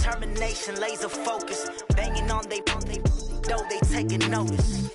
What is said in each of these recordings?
determination, laser focus. Banging on they though they taking notice.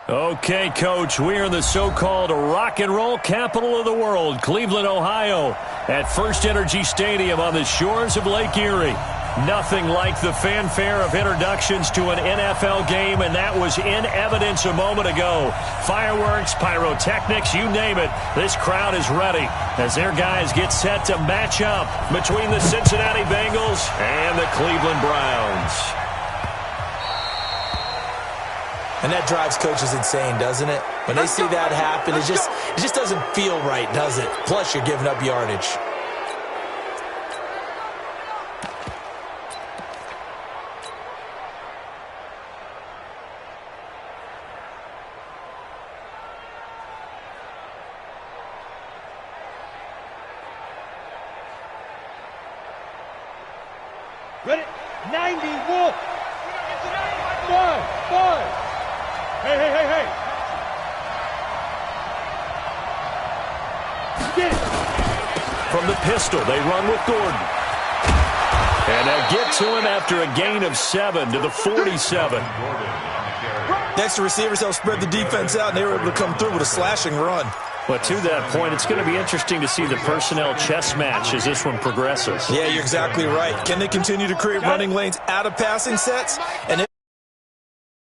Okay, Coach, we are in the so-called rock and roll capital of the world, Cleveland, Ohio, at First Energy Stadium on the shores of Lake Erie. Nothing like the fanfare of introductions to an NFL game, and that was in evidence a moment ago. Fireworks, pyrotechnics, you name it. This crowd is ready as their guys get set to match up between the Cincinnati Bengals and the Cleveland Browns. And that drives coaches insane, doesn't it? When they see that happen, it just doesn't feel right, does it? Plus, you're giving up yardage. Ready? 90, Wolf. 5. Hey. From the pistol, they run with Gordon. And they'll get to him after a gain of 7 to the 47. Next, the receivers help spread the defense out, and they were able to come through with a slashing run. But to that point, it's going to be interesting to see the personnel chess match as this one progresses. Yeah, you're exactly right. Can they continue to create running lanes out of passing sets? And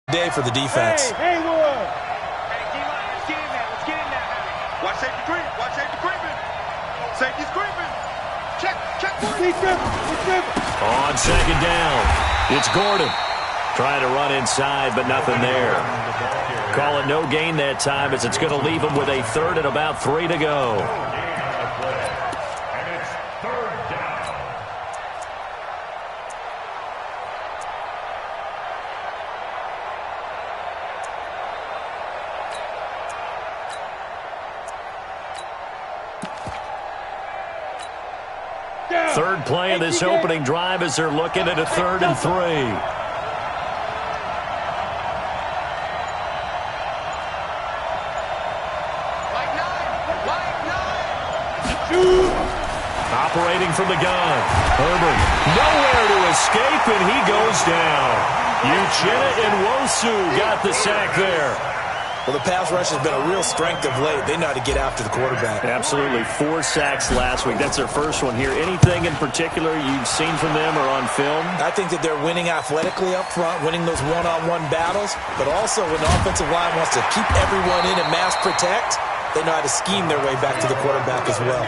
day for the defense. Hey, Wood. Hey, D-line, let's get in there. Let's get in there. Watch safety creep. Watch safety creeping. Safety's creeping. Check. On second down, it's Gordon. Trying to run inside, but nothing there. Call it no gain that time as it's going to leave him with a third and about 3 to go. Third play of this opening drive as they're looking at a 3rd and 3. Operating from the gun. Herbert nowhere to escape, and he goes down. Uchenna and Nwosu got the sack there. Well, the pass rush has been a real strength of late. They know how to get after the quarterback. Absolutely. 4 sacks last week. That's their first one here. Anything in particular you've seen from them or on film? I think that they're winning athletically up front, winning those one-on-one battles, but also when the offensive line wants to keep everyone in and mass protect, they know how to scheme their way back to the quarterback as well.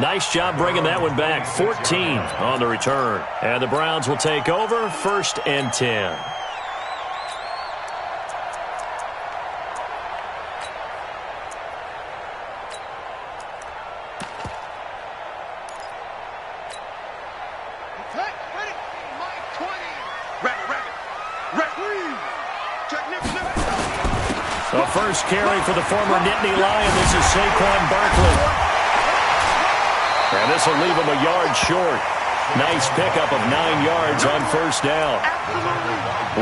Nice job bringing that one back. 14 on the return. And the Browns will take over, 1st and 10. The first carry for the former Nittany Lion. This is Saquon Barkley. And this will leave him a yard short. Nice pickup of 9 yards on first down.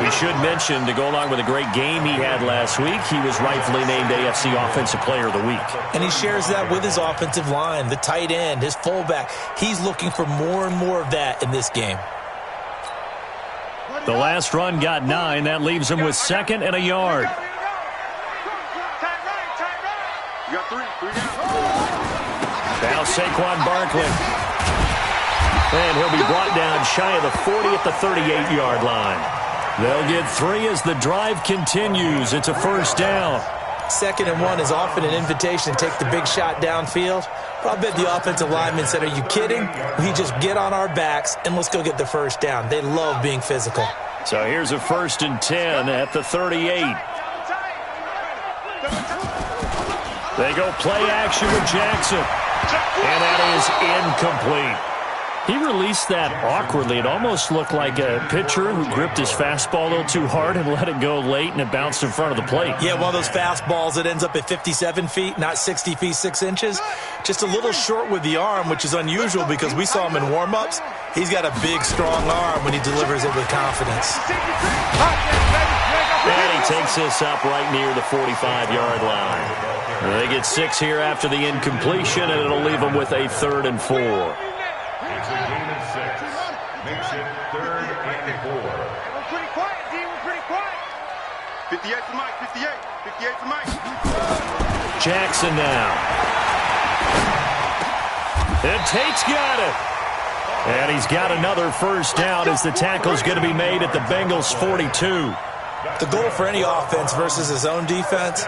We should mention, to go along with a great game he had last week, he was rightfully named AFC Offensive Player of the Week. And he shares that with his offensive line, the tight end, his fullback. He's looking for more and more of that in this game. The last run got 9. That leaves him with 2nd and a yard. Now Saquon Barkley. And he'll be brought down shy of the 40 at the 38-yard line. They'll get 3 as the drive continues. It's a first down. 2nd and 1 is often an invitation to take the big shot downfield. But I bet the offensive linemen said, are you kidding? We just get on our backs and let's go get the first down. They love being physical. So here's a 1st and 10 at the 38. They go play action with Jackson. And that is incomplete. He released that awkwardly. It almost looked like a pitcher who gripped his fastball a little too hard and let it go late, and it bounced in front of the plate. Yeah, one of those fastballs that ends up at 57 feet, not 60 feet, 6 inches. Just a little short with the arm, which is unusual because we saw him in warm-ups. He's got a big, strong arm when he delivers it with confidence. And he takes this up right near the 45-yard line. They get 6 here after the incompletion, and it'll leave them with a 3rd and 4. It's a gain of 6. Makes it 3rd and 4. We're pretty quiet, D. We're pretty quiet. 58 to Mike. 58. 58 to Mike. Jackson now. And Tate's got it. And he's got another first down as the tackle's going to be made at the Bengals' 42. The goal for any offense versus his own defense,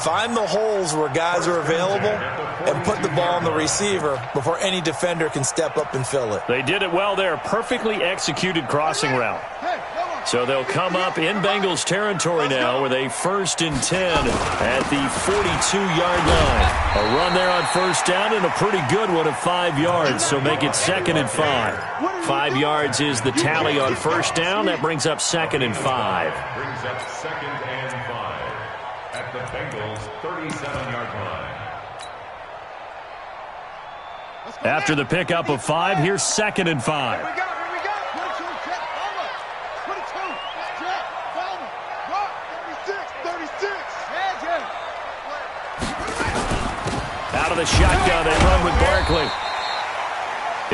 find the holes where guys are available and put the ball on the receiver before any defender can step up and fill it. They did it well there. Perfectly executed crossing route. So they'll come up in Bengals territory now with a 1st and 10 at the 42-yard line. A run there on first down and a pretty good one of 5 yards, so make it 2nd and 5. 5 yards is the tally on first down. That brings up 2nd and 5. Brings up 2nd and 5 at the Bengals' 37-yard line. After the pickup of 5, here's 2nd and 5. Out of the shotgun, they run with Barkley.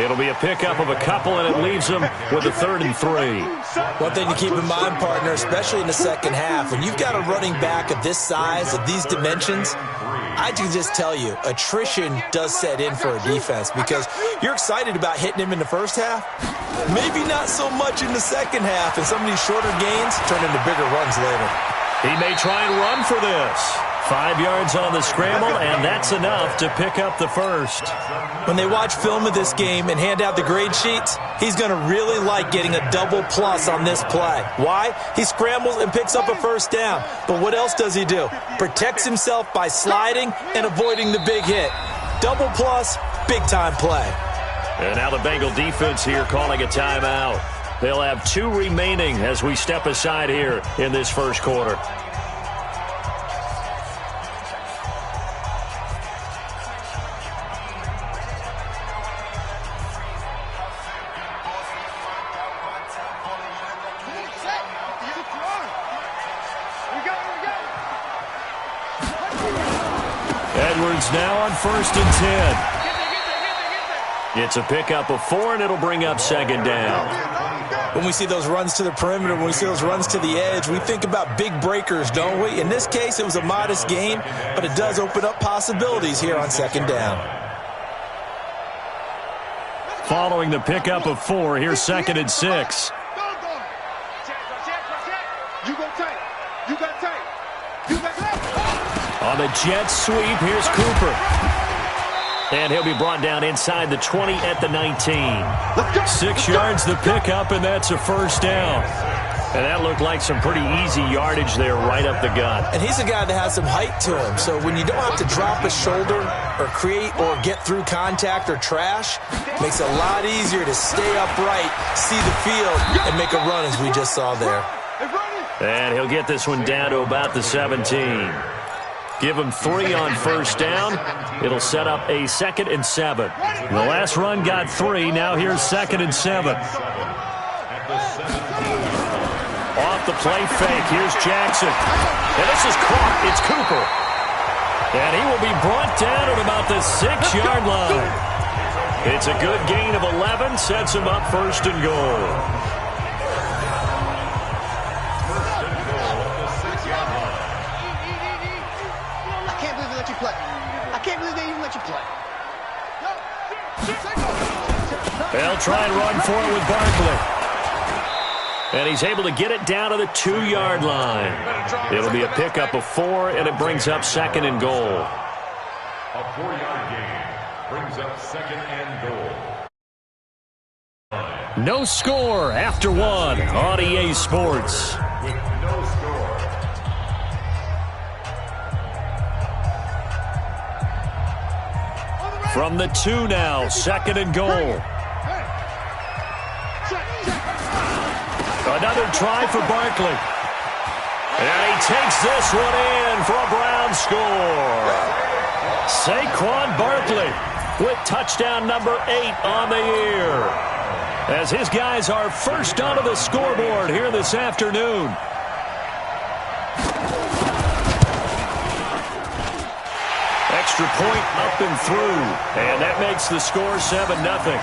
It'll be a pickup of a couple, and it leaves them with a 3rd and 3. One thing to keep in mind, partner, especially in the second half, when you've got a running back of this size, of these dimensions, I can just tell you, attrition does set in for a defense because you're excited about hitting him in the first half. Maybe not so much in the second half, and some of these shorter gains turn into bigger runs later. He may try and run for this. 5 yards on the scramble, and that's enough to pick up the first. When they watch film of this game and hand out the grade sheets, he's going to really like getting a double plus on this play. Why? He scrambles and picks up a first down. But what else does he do? Protects himself by sliding and avoiding the big hit. Double plus, big-time play. And now the Bengal defense here calling a timeout. They'll have 2 remaining as we step aside here in this first quarter. Edwards now on 1st and 10. It's a pickup of 4, and it'll bring up 2nd down. When we see those runs to the perimeter, when we see those runs to the edge, we think about big breakers, don't we? In this case, it was a modest gain, but it does open up possibilities here on 2nd down. Following the pickup of 4, here's 2nd and 6. On the jet sweep, here's Cooper. And he'll be brought down inside the 20 at the 19. 6 yards the pickup, and that's a first down. And that looked like some pretty easy yardage there right up the gut. And he's a guy that has some height to him. So when you don't have to drop a shoulder or create or get through contact or trash, it makes it a lot easier to stay upright, see the field, and make a run as we just saw there. And he'll get this one down to about the 17. Give him 3 on first down. It'll set up a 2nd and 7. The last run got 3. Now here's 2nd and 7. Off the play fake. Here's Jackson. And this is caught. It's Cooper. And he will be brought down at about the 6-yard line. It's a good gain of 11. Sets him up 1st and goal. They'll try and run for it with Barkley. And he's able to get it down to the 2-yard line. It'll be a pickup of 4, and it brings up 2nd and goal. A 4-yard gain brings up 2nd and goal. No score after 1 on EA Sports. With no score. From the 2 now, 2nd and goal. Another try for Barkley. And he takes this one in for a Brown score. Saquon Barkley with touchdown number 8 on the year, as his guys are first onto the scoreboard here this afternoon. Extra point up and through, and that makes the score 7-0.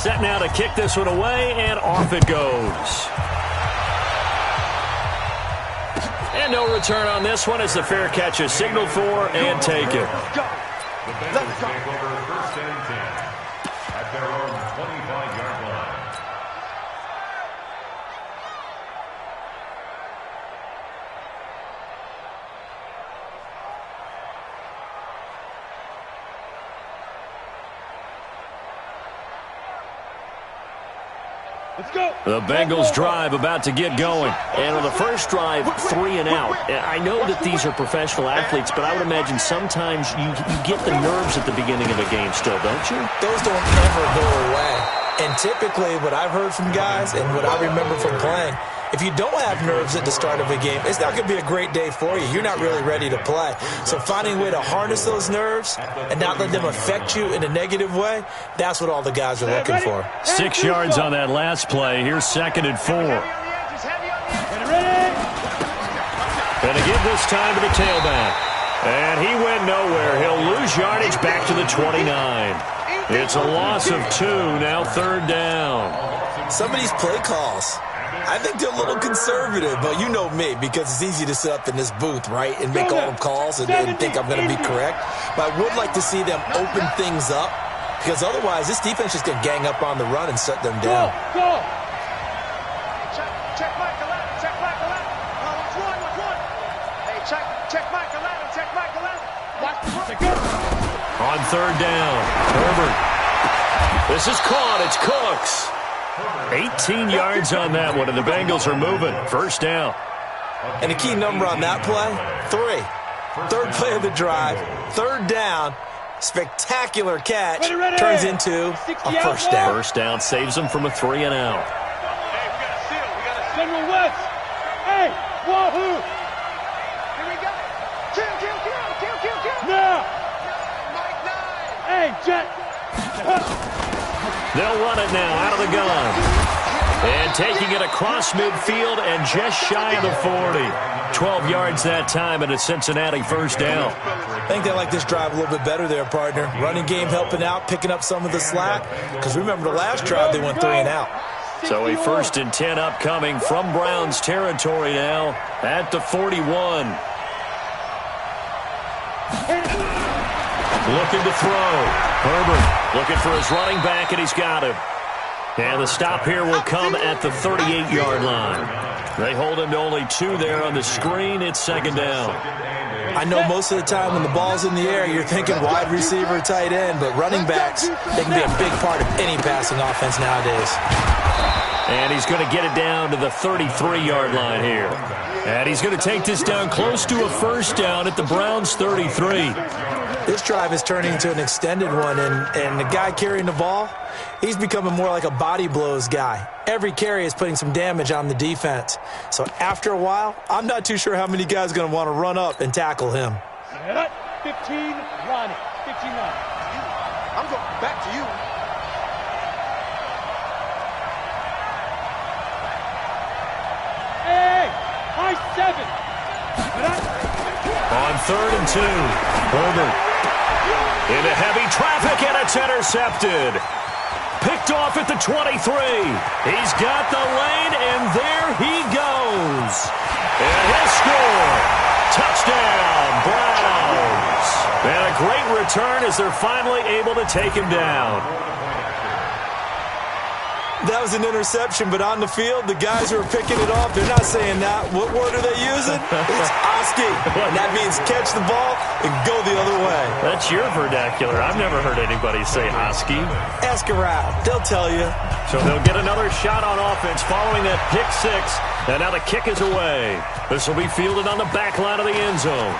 Set now to kick this one away, and off it goes. And no return on this one as the fair catch is signaled for and taken. The Bengals take over 1st and 10 at their own 25-yard line. The Bengals drive about to get going. And on the first drive, 3 and out. I know that these are professional athletes, but I would imagine sometimes you get the nerves at the beginning of a game still, don't you? Those don't ever go away. And typically what I've heard from guys and what I remember from playing, if you don't have nerves at the start of a game, it's not going to be a great day for you. You're not really ready to play. So finding a way to harness those nerves and not let them affect you in a negative way, that's what all the guys are looking for. 6 yards on that last play. Here's 2nd and 4. And again this time to the tailback. And he went nowhere. He'll lose yardage back to the 29. It's a loss of 2, now 3rd down. Some of these play calls, I think they're a little conservative, but you know me, because it's easy to sit up in this booth, right, and make all the calls and think I'm going to be correct. But I would like to see them open things up, because otherwise this defense is going to gang up on the run and shut them down. Go. Check Michael out. Check Michael out. Watch one. Hey, check Michael out. Check Michael out. Watch. On 3rd down, Herbert. This is caught. It's Cooks. 18 yards on that one, and the Bengals are moving. 1st down. And the key number on that play, 3. 3rd play of the drive, 3rd down, spectacular catch, turns into a 1st down. 1st down saves them from a 3 and out. Hey, we got a seal. General West. Hey, wahoo. Here we go. Kill. Now. Mike 9. Hey, Jet. They'll run it now out of the gun. And taking it across midfield and just shy of the 40. 12 yards that time, and a Cincinnati 1st down. I think they like this drive a little bit better there, partner. Running game helping out, picking up some of the slack. Because remember the last drive, they went 3 and out. So a 1st and 10 upcoming from Browns territory now at the 41. Looking to throw. Herbert looking for his running back, and he's got him. And the stop here will come at the 38-yard line. They hold him to only 2 there on the screen. It's 2nd down. I know most of the time when the ball's in the air, you're thinking wide receiver, tight end, but running backs, they can be a big part of any passing offense nowadays. And he's going to get it down to the 33-yard line here. And he's going to take this down close to a 1st down at the Browns' 33. This drive is turning into an extended one, and the guy carrying the ball, he's becoming more like a body blows guy. Every carry is putting some damage on the defense. So after a while, I'm not too sure how many guys are going to want to run up and tackle him. 15, Ronnie. 15, Ronnie. I'm going back to you. Hey, high 7. On 3rd and 2, Herbert into heavy traffic, and it's intercepted. Picked off at the 23. He's got the lane, and there he goes. And he'll score. Touchdown, Browns. And a great return as they're finally able to take him down. That was an interception, but on the field, the guys who are picking it off, they're not saying that. What word are they using? It's Oski. And that means catch the ball and go the other way. That's your vernacular. I've never heard anybody say Oski. Ask around. They'll tell you. So they'll get another shot on offense following that pick six. And now the kick is away. This will be fielded on the back line of the end zone.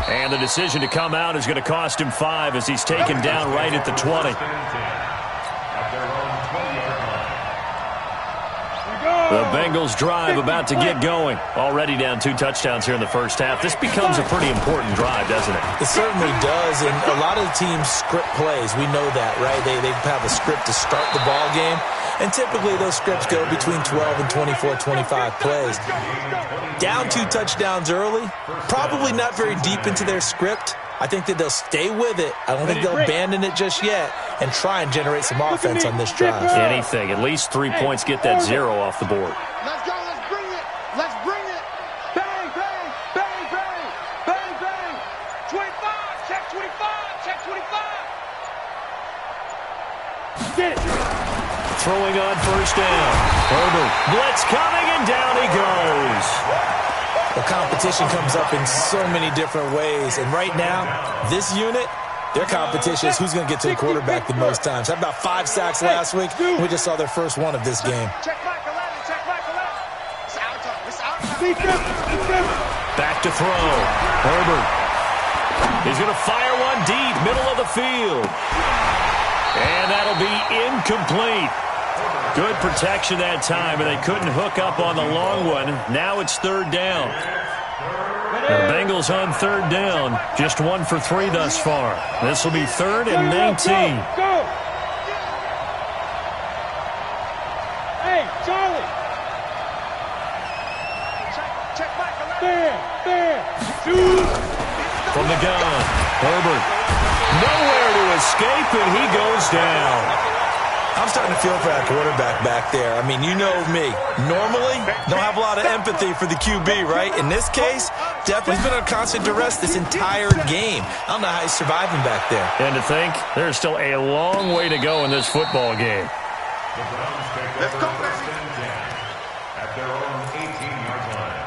And the decision to come out is going to cost him 5 as he's taken down right at the 20. The Bengals drive about to get going. Already down 2 touchdowns here in the first half. This becomes a pretty important drive, doesn't it? It certainly does, and a lot of the teams script plays. We know that, right? They have a script to start the ball game, and typically those scripts go between 12 and 24, 25 plays. Down 2 touchdowns early, probably not very deep into their script. I think that they'll stay with it. I don't think they'll abandon it just yet and try and generate some offense on this drive. Anything. At least 3 points, get that 0 off the board. Let's go. Let's bring it. Let's bring it. Bang, bang, bang, bang, bang, bang. 25. Check 25. Check 25. Get it. Throwing on first down. Herbert. Blitz coming, and down he goes. The competition comes up in so many different ways. And right now, this unit, their competition is who's going to get to the quarterback the most times. Had about 5 sacks last week. We just saw their first one of this game. Check Michael Allen. Check Michael Allen. It's out time. It's out time. Back to throw. Herbert. He's going to fire one deep, middle of the field. And that'll be incomplete. Good protection that time, and they couldn't hook up on the long one. Now it's 3rd down. The Bengals on 3rd down. Just 1 for 3 thus far. This will be 3rd and 19. Go. Hey, Charlie. Check Michael Allen. There. From the gun, Herbert. Nowhere to escape, and he goes down. I'm starting to feel for that quarterback back there. I mean, you know me. Normally, don't have a lot of empathy for the QB, right? In this case, definitely he's been on constant duress this entire game. I don't know how he's surviving back there. And to think, there's still a long way to go in this football game. Let's go, at their own 18-yard line.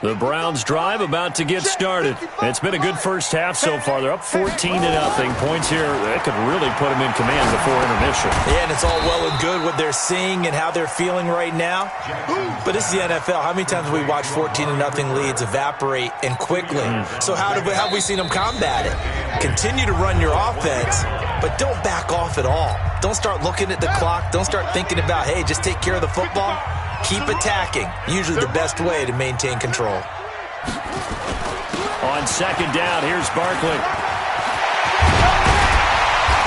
The Browns drive about to get started. It's been a good first half so far. They're up 14-0. Points here, that could really put them in command before intermission. Yeah, and it's all well and good what they're seeing and how they're feeling right now. But this is the NFL. How many times have we watched 14-0 leads evaporate and quickly? So how have we seen them combat it? Continue to run your offense, but don't back off at all. Don't start looking at the clock. Don't start thinking about, hey, just take care of the football. Keep attacking. Usually the best way to maintain control. On 2nd down, here's Barkley.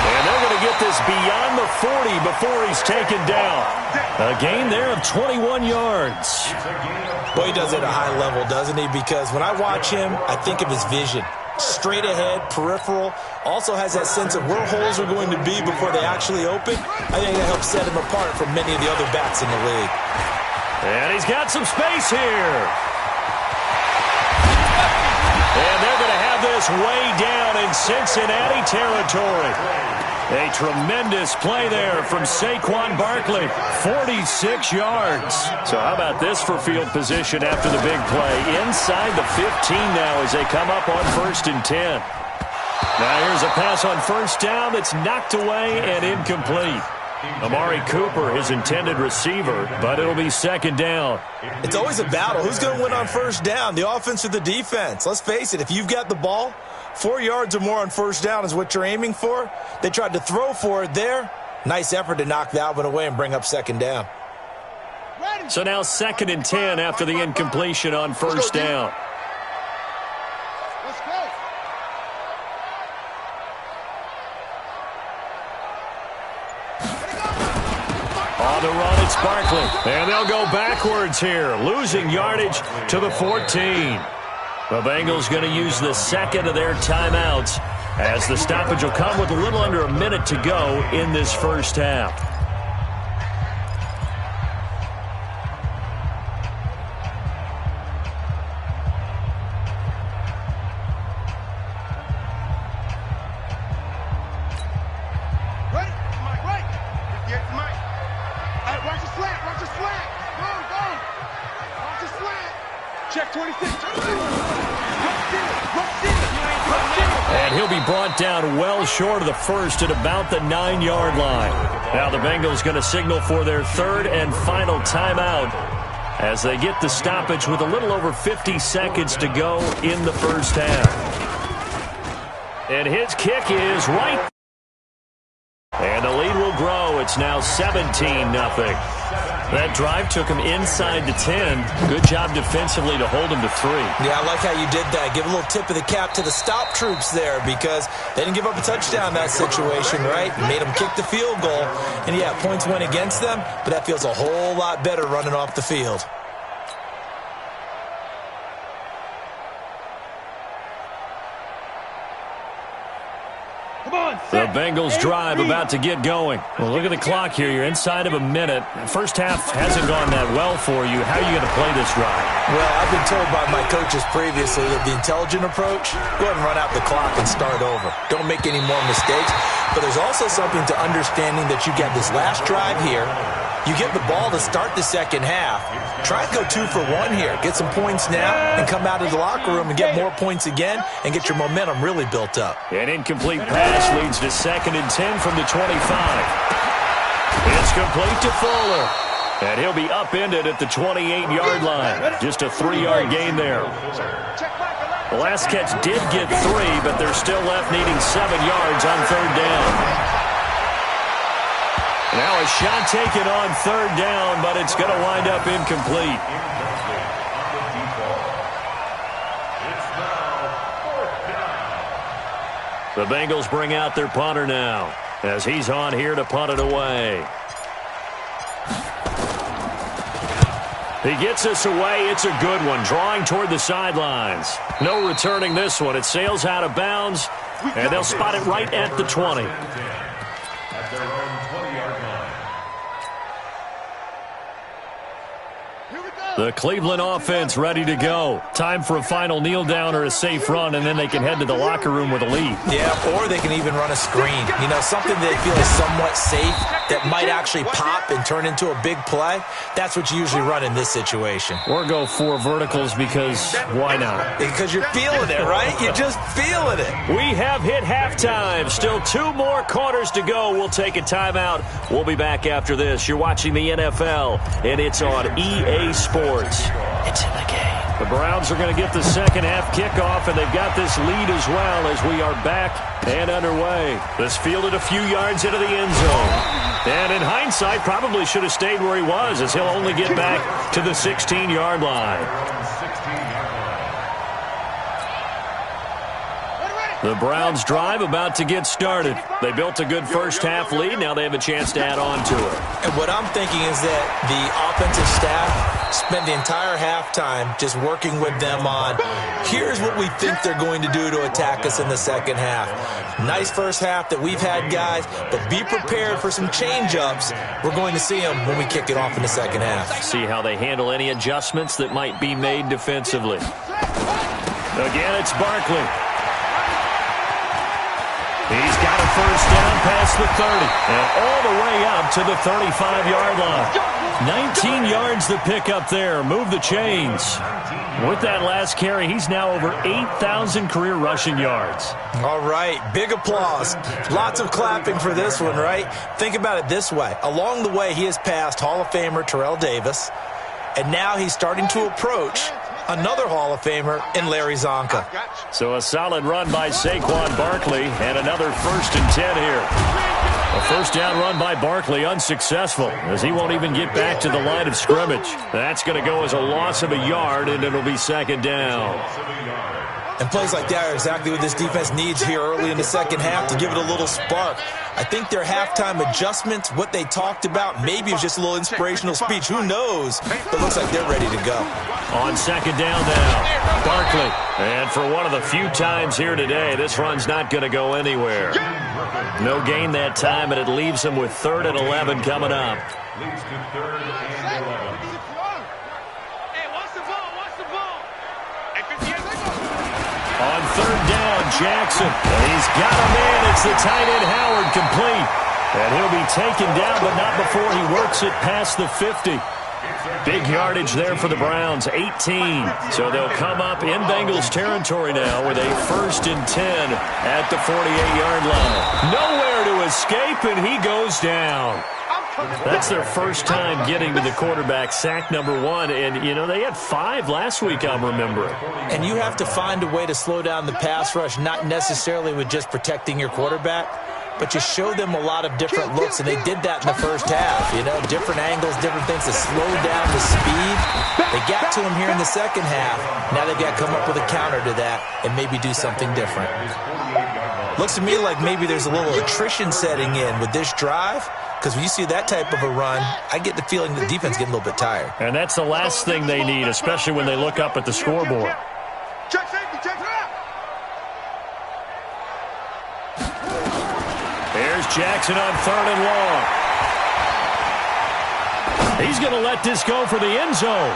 And they're going to get this beyond the 40 before he's taken down. A gain there of 21 yards. Boy, he does it at a high level, doesn't he? Because when I watch him, I think of his vision. Straight ahead, peripheral. Also has that sense of where holes are going to be before they actually open. I think that helps set him apart from many of the other backs in the league. And he's got some space here. And they're going to have this way down in Cincinnati territory. A tremendous play there from Saquon Barkley. 46 yards. So how about this for field position after the big play? Inside the 15 now as they come up on 1st and 10. Now here's a pass on 1st down that's knocked away and incomplete. Amari Cooper, his intended receiver, but it'll be 2nd down. It's always a battle. Who's going to win on 1st down, the offense or the defense? Let's face it, if you've got the ball, 4 yards or more on 1st down is what you're aiming for. They tried to throw for it there. Nice effort to knock that one away and bring up 2nd down. So now 2nd and 10 after the incompletion on 1st down. Let's go. On the run, it's Barkley. And they'll go backwards here, losing yardage to the 14. The Bengals going to use the second of their timeouts as the stoppage will come with a little under a minute to go in this first half. And he'll be brought down well short of the first at about the 9-yard line. Now the Bengals going to signal for their third and final timeout as they get the stoppage with a little over 50 seconds to go in the first half. And his kick is right. And the lead will grow. It's now 17-0. That drive took him inside the 10. Good job defensively to hold him to 3. Yeah, I like how you did that. Give a little tip of the cap to the stop troops there because they didn't give up a touchdown in that situation, right? Made them kick the field goal. And, yeah, points went against them, but that feels a whole lot better running off the field. The Bengals drive about to get going. Well, look at the clock here. You're inside of a minute. First half hasn't gone that well for you. How are you going to play this drive? Well, I've been told by my coaches previously that the intelligent approach, go ahead and run out the clock and start over. Don't make any more mistakes. But there's also something to understanding that you get this last drive here. You get the ball to start the second half. Try and go 2 for 1 here. Get some points now and come out of the locker room and get more points again and get your momentum really built up. An incomplete pass leads to 2nd and 10 from the 25. It's complete to Fuller. And he'll be upended at the 28-yard line. Just a 3-yard gain there. The last catch did get 3, but they're still left needing 7 yards on 3rd down. Now a shot taken on 3rd down, but it's going to wind up incomplete. The Bengals bring out their punter now as he's on here to punt it away. He gets this away. It's a good one, drawing toward the sidelines. No returning this one. It sails out of bounds, and they'll spot it right at the 20. The Cleveland offense ready to go. Time for a final kneel down or a safe run, and then they can head to the locker room with a lead. Yeah, or they can even run a screen. You know, something they feel is somewhat safe that might actually pop and turn into a big play. That's what you usually run in this situation. Or go 4 verticals because why not? Because you're feeling it, right? You're just feeling it. We have hit halftime. Still 2 more quarters to go. We'll take a timeout. We'll be back after this. You're watching the NFL, and it's on EA Sports. It's in the game. The Browns are going to get the second half kickoff, and they've got this lead as well as we are back and underway. This fielded a few yards into the end zone. And in hindsight, probably should have stayed where he was as he'll only get back to the 16-yard line. The Browns drive about to get started. They built a good first half lead. Now they have a chance to add on to it. And what I'm thinking is that the offensive staff spent the entire halftime just working with them on, here's what we think they're going to do to attack us in the second half. Nice first half that we've had, guys, but be prepared for some change-ups. We're going to see them when we kick it off in the second half. See how they handle any adjustments that might be made defensively. Again, it's Barkley. He's got a first down past the 30 and all the way up to the 35-yard line. 19 yards the pick up there. Move the chains. With that last carry, he's now over 8,000 career rushing yards. All right, big applause. Lots of clapping for this one, right? Think about it this way. Along the way, he has passed Hall of Famer Terrell Davis, and now he's starting to approach another Hall of Famer in Larry Zonka. So a solid run by Saquon Barkley and another 1st and 10 here. A first down run by Barkley unsuccessful as he won't even get back to the line of scrimmage. That's going to go as a loss of a yard, and it'll be 2nd down. And plays like that are exactly what this defense needs here early in the second half to give it a little spark. I think their halftime adjustments, what they talked about, maybe it was just a little inspirational speech. Who knows? But it looks like they're ready to go. On second down now, Barkley. And for one of the few times here today, this run's not going to go anywhere. No gain that time, and it leaves them with 3rd and 11 coming up. Leads to 3rd and 11. On 3rd down, Jackson. And he's got a man. It's the tight end, Howard, complete. And he'll be taken down, but not before he works it past the 50. Big yardage there for the Browns, 18. So they'll come up in Bengals territory now with a 1st and 10 at the 48-yard line. Nowhere to escape, and he goes down. That's their first time getting to the quarterback, sack number 1. And, you know, they had 5 last week, I'm remembering. And you have to find a way to slow down the pass rush, not necessarily with just protecting your quarterback, but you show them a lot of different looks, and they did that in the first half. You know, different angles, different things to slow down the speed. They got to him here in the second half. Now they've got to come up with a counter to that and maybe do something different. Looks to me like maybe there's a little attrition setting in with this drive, because when you see that type of a run, I get the feeling the defense getting a little bit tired. And that's the last thing they need, especially when they look up at the scoreboard. Check safety, check it out. Here's Jackson on 3rd and long. He's going to let this go for the end zone.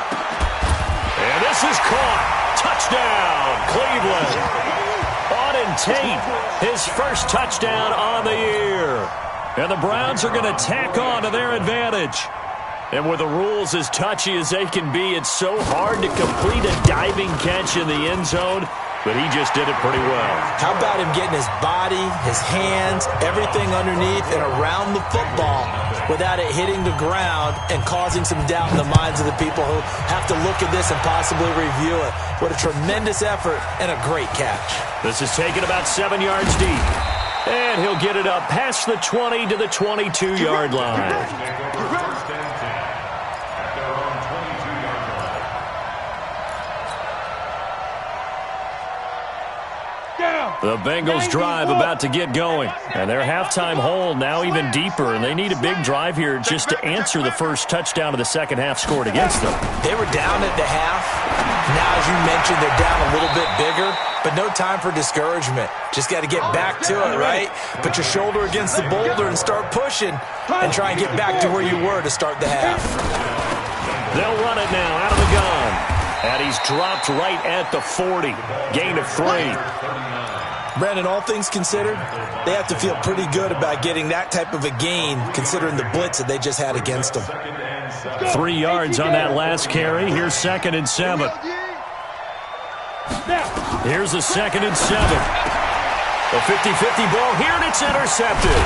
And this is caught. Touchdown, Cleveland. Auden Tate, his first touchdown on the year. And the Browns are going to tack on to their advantage. And with the rules as touchy as they can be, it's so hard to complete a diving catch in the end zone, but he just did it pretty well. How about him getting his body, his hands, everything underneath and around the football without it hitting the ground and causing some doubt in the minds of the people who have to look at this and possibly review it. What a tremendous effort and a great catch. This is taken about 7 yards deep. And he'll get it up past the 20 to the 22-yard line. First and 10 at their own 22-yard line. The Bengals drive about to get going. And their halftime hole now even deeper. And they need a big drive here just to answer the first touchdown of the second half scored against them. They were down at the half. Now, as you mentioned, they're down a little bit bigger, but no time for discouragement. Just got to get back to it, right? Put your shoulder against the boulder and start pushing and try and get back to where you were to start the half. They'll run it now out of the gun. And he's dropped right at the 40. Gain of 3. Brandon, all things considered, they have to feel pretty good about getting that type of a gain considering the blitz that they just had against them. 3 yards on that last carry. Here's 2nd and 7. Here's a 2nd and 7. A 50-50 ball here, and it's intercepted.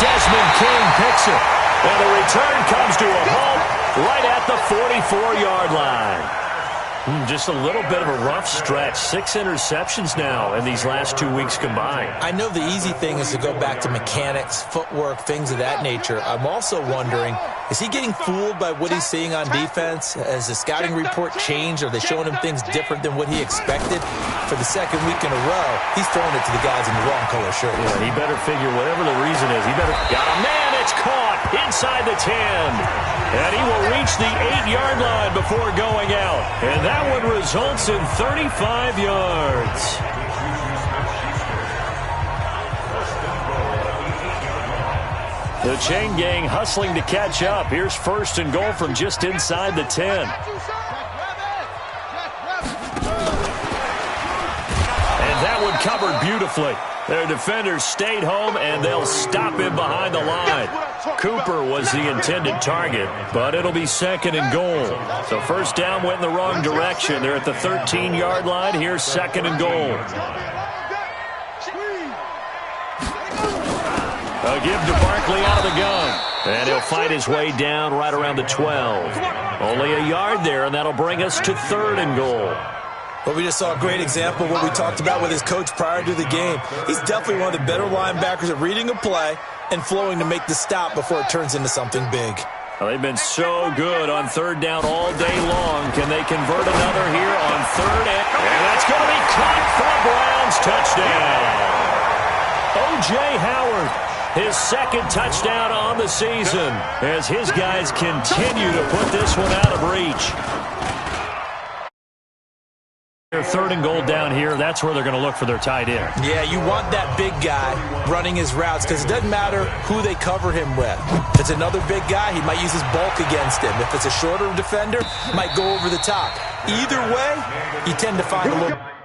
Desmond King picks it. And the return comes to a halt right at the 44-yard line. Just a little bit of a rough stretch. 6 interceptions now in these last 2 weeks combined. I know the easy thing is to go back to mechanics, footwork, things of that nature. I'm also wondering, is he getting fooled by what he's seeing on defense? Has the scouting report changed? Are they showing him things different than what he expected? For the second week in a row, he's throwing it to the guys in the wrong color shirt. Yeah, he better figure whatever the reason is. He better... Got a man, it's caught inside the 10. And he will reach the 8-yard line before going out. And that one results in 35 yards. The chain gang hustling to catch up. Here's 1st and goal from just inside the 10. And that one covered beautifully. Their defenders stayed home, and they'll stop him behind the line. Cooper was the intended target, but it'll be 2nd and goal. So first down went in the wrong direction. They're at the 13-yard line. Here's 2nd and goal. A give to Barkley out of the gun. And he'll fight his way down right around the 12. Only a yard there, and that'll bring us to 3rd and goal. Well, we just saw a great example of what we talked about with his coach prior to the game. He's definitely one of the better linebackers at reading a play and flowing to make the stop before it turns into something big. Well, they've been so good on third down all day long. Can they convert another here on third? And that's going to be caught for a Browns touchdown. O.J. Howard, his second touchdown on the season as his guys continue to put this one out of reach. Third and goal down here. That's where they're going to look for their tight end. Yeah, you want that big guy running his routes because it doesn't matter who they cover him with. If it's another big guy, he might use his bulk against him. If it's a shorter defender, might go over the top. Either way, you tend to find a little...